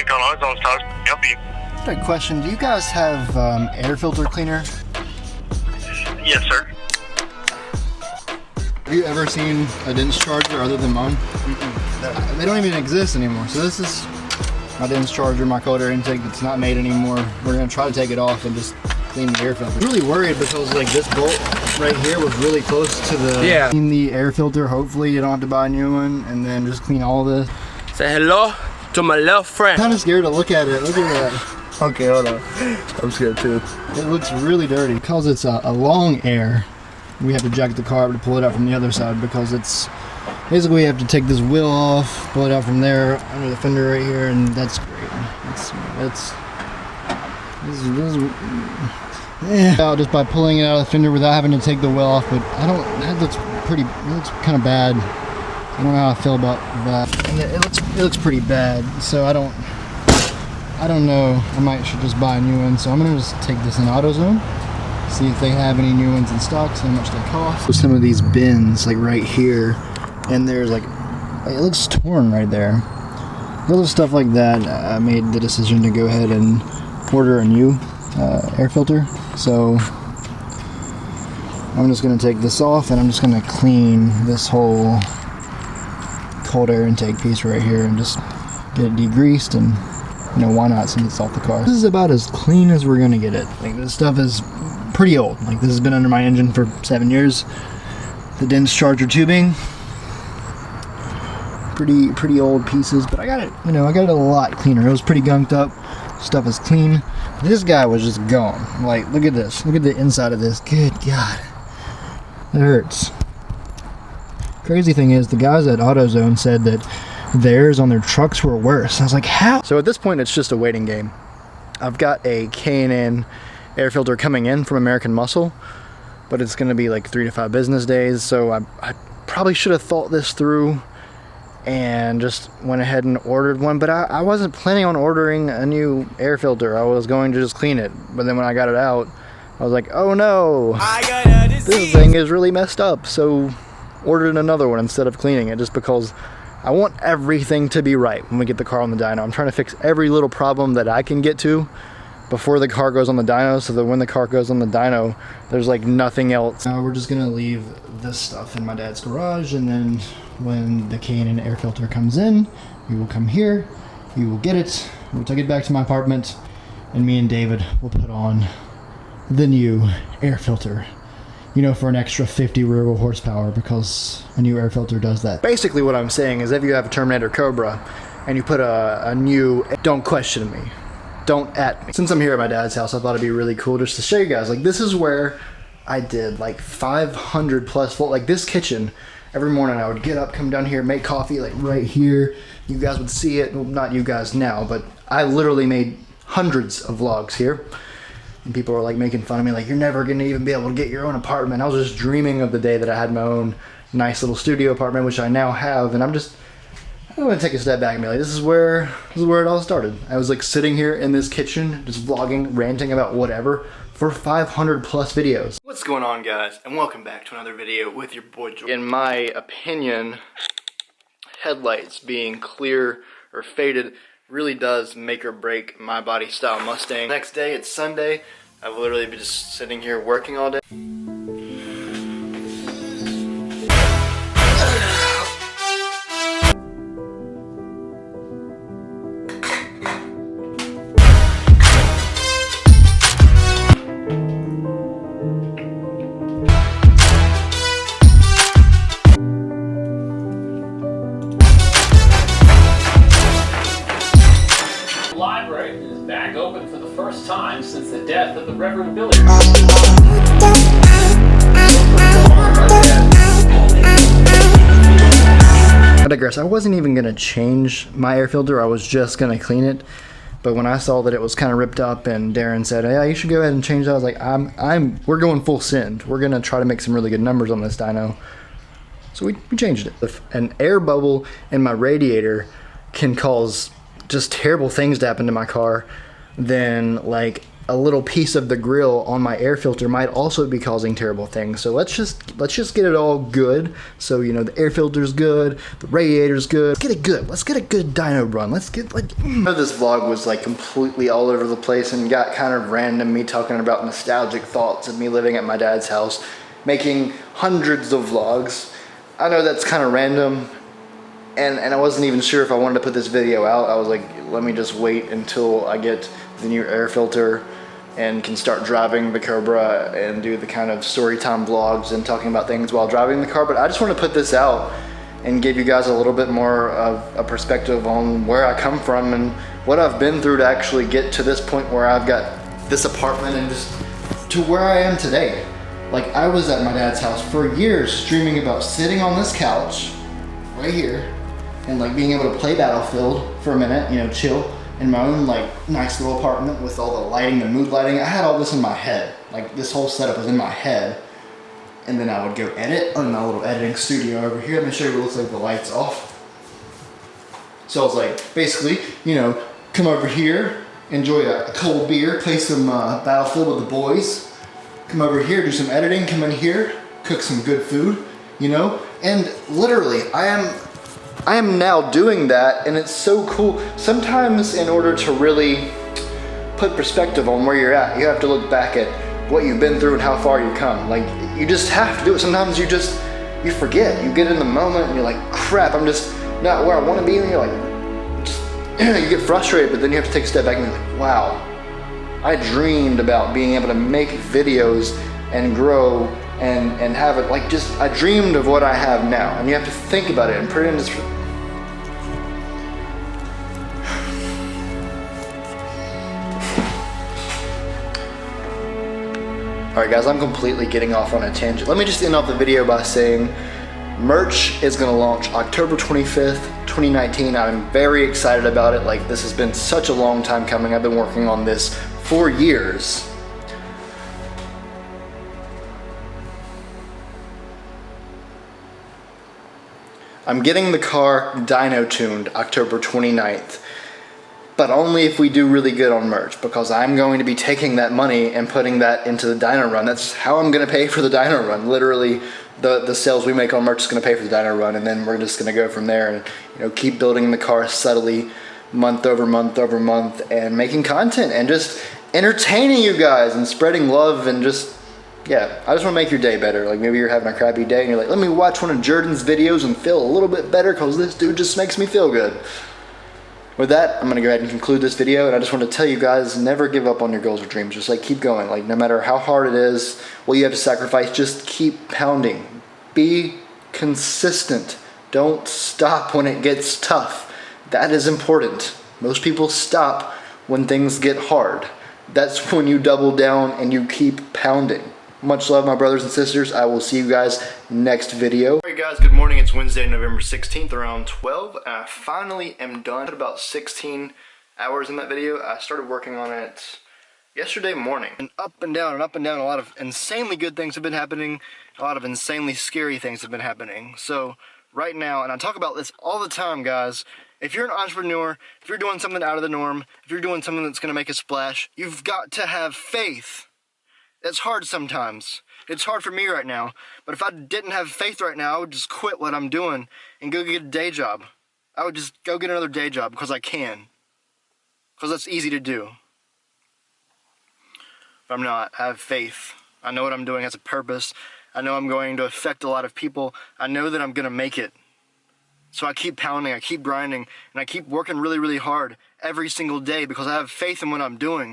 Thank you for calling AutoZone. Help you. Got a question. Do you guys have air filter cleaner? Yes, sir. Have you ever seen a discharger other than mine? They don't even exist anymore. So this is my discharger, my cold air intake that's not made anymore. We're gonna try to take it off and just clean the air filter. I'm really worried because like this bolt right here was really close to the clean the air filter. Hopefully you don't have to buy a new one, and then just clean all this. Say hello to my little friend. I'm kind of scared to look at it. Look at that. Okay, hold on. I'm scared too. It looks really dirty. Because it's a long air, we have to jack the car up to pull it out from the other side, because it's basically we have to take this wheel off, pull it out from there under the fender right here, and that's great. Just by pulling it out of the fender without having to take the wheel off. But that looks kind of bad. I don't know how I feel about that. And it looks pretty bad. So I don't know. I should just buy a new one. So I'm gonna just take this in AutoZone, see if they have any new ones in stock, see how much they cost. So some of these bins, like right here, and there's like it looks torn right there. Little stuff like that. I made the decision to go ahead and order a new air filter. So I'm just gonna take this off, and I'm just gonna clean this whole cold air intake piece right here and just get it degreased, and you know, why not, since it's off the car. This is about as clean as we're gonna get it. Like, this stuff is pretty old. Like, this has been under my engine for 7 years. The discharger tubing, pretty old pieces, but I got it, you know, I got it a lot cleaner. It was pretty gunked up. Stuff is clean. This guy was just gone. Like, look at this. Look at the inside of this. Good God. It hurts. Crazy thing is, the guys at AutoZone said that theirs on their trucks were worse. I was like, how? So at this point, it's just a waiting game. I've got a K&N air filter coming in from American Muscle, but it's going to be like 3 to 5 business days. So I probably should have thought this through and just went ahead and ordered one. But I wasn't planning on ordering a new air filter. I was going to just clean it. But then when I got it out, I was like, oh no, this thing is really messed up. So ordered another one instead of cleaning it, just because I want everything to be right when we get the car on the dyno. I'm trying to fix every little problem that I can get to before the car goes on the dyno, so that when the car goes on the dyno, there's like nothing else. Now we're just gonna leave this stuff in my dad's garage, and then when the K&N air filter comes in, we will come here, we will get it, we'll take it back to my apartment, and me and David will put on the new air filter. You know, for an extra 50 rear horsepower, because a new air filter does that. Basically what I'm saying is, if you have a Terminator Cobra and you put a new, don't question me. Don't at me. Since I'm here at my dad's house, I thought it'd be really cool just to show you guys. Like, this is where I did like 500 plus volt, like this kitchen. Every morning I would get up, come down here, make coffee, like right here. You guys would see it. Well, not you guys now, but I literally made hundreds of vlogs here. And people were like making fun of me, like, you're never gonna even be able to get your own apartment. I was just dreaming of the day that I had my own nice little studio apartment, which I now have. And I'm gonna take a step back and be like, this is where it all started. I was like sitting here in this kitchen, just vlogging, ranting about whatever for 500 plus videos. What's going on, guys? And welcome back to another video with your boy George. In my opinion, headlights being clear or faded really does make or break my body style Mustang. Next day, it's Sunday. I've literally been just sitting here working all day. Back open for the first time since the death of the Reverend Billy. I digress. I wasn't even gonna change my air filter. I was just gonna clean it. But when I saw that it was kind of ripped up, and Darren said, "Yeah, you should go ahead and change that," I was like, we're going full send. We're gonna try to make some really good numbers on this dyno. So we changed it. If an air bubble in my radiator can cause just terrible things to happen to my car, then like a little piece of the grill on my air filter might also be causing terrible things. So let's just get it all good. So, you know, the air filter's good, the radiator's good. Let's get it good. Let's get a good dyno run. Let's get like... I know this vlog was like completely all over the place and got kind of random, me talking about nostalgic thoughts of me living at my dad's house, making hundreds of vlogs. I know that's kind of random, and I wasn't even sure if I wanted to put this video out. I was like, let me just wait until I get the new air filter and can start driving the Cobra and do the kind of story time vlogs and talking about things while driving the car. But I just want to put this out and give you guys a little bit more of a perspective on where I come from and what I've been through to actually get to this point where I've got this apartment and just to where I am today. Like, I was at my dad's house for years dreaming about sitting on this couch right here and like being able to play Battlefield for a minute, you know, chill in my own like nice little apartment with all the lighting, the mood lighting. I had all this in my head. Like, this whole setup was in my head. And then I would go edit on my little editing studio over here. Let me show you what it looks like with the lights off. So I was like, basically, you know, come over here, enjoy a cold beer, play some Battlefield with the boys. Come over here, do some editing, come in here, cook some good food, you know? And literally, I am now doing that, and it's so cool. Sometimes in order to really put perspective on where you're at, you have to look back at what you've been through and how far you've come. Like, you just have to do it. Sometimes you forget. You get in the moment and you're like, crap, I'm just not where I want to be. And you're like, you get frustrated, but then you have to take a step back and you're like, wow, I dreamed about being able to make videos and grow and have it like just, I dreamed of what I have now. And you have to think about it and put it into Alright guys, I'm completely getting off on a tangent. Let me just end off the video by saying merch is going to launch October 25th, 2019. I'm very excited about it. Like, this has been such a long time coming. I've been working on this for years. I'm getting the car dyno tuned October 29th. But only if we do really good on merch, because I'm going to be taking that money and putting that into the dyno run. That's how I'm going to pay for the dyno run. Literally, the sales we make on merch is going to pay for the dyno run, and then we're just going to go from there and, you know, keep building the car subtly, month over month over month, and making content and just entertaining you guys and spreading love and just, yeah, I just want to make your day better. Like, maybe you're having a crappy day and you're like, let me watch one of Jordan's videos and feel a little bit better because this dude just makes me feel good. With that, I'm going to go ahead and conclude this video, and I just want to tell you guys, never give up on your goals or dreams. Just like keep going. Like, no matter how hard it is, what you have to sacrifice, just keep pounding. Be consistent. Don't stop when it gets tough. That is important. Most people stop when things get hard. That's when you double down and you keep pounding. Much love, my brothers and sisters. I will see you guys next video. Alright guys, good morning. It's Wednesday, November 16th, around 12. And I finally am done. I had about 16 hours in that video. I started working on it yesterday morning. And up and down and up and down, a lot of insanely good things have been happening. A lot of insanely scary things have been happening. So right now, and I talk about this all the time, guys, if you're an entrepreneur, if you're doing something out of the norm, if you're doing something that's going to make a splash, you've got to have faith. It's hard sometimes. It's hard for me right now. But if I didn't have faith right now, I would just quit what I'm doing and go get a day job. I would just go get another day job because I can. Because that's easy to do. But I'm not. I have faith. I know what I'm doing has a purpose. I know I'm going to affect a lot of people. I know that I'm going to make it. So I keep pounding, I keep grinding, and I keep working really, really hard every single day because I have faith in what I'm doing.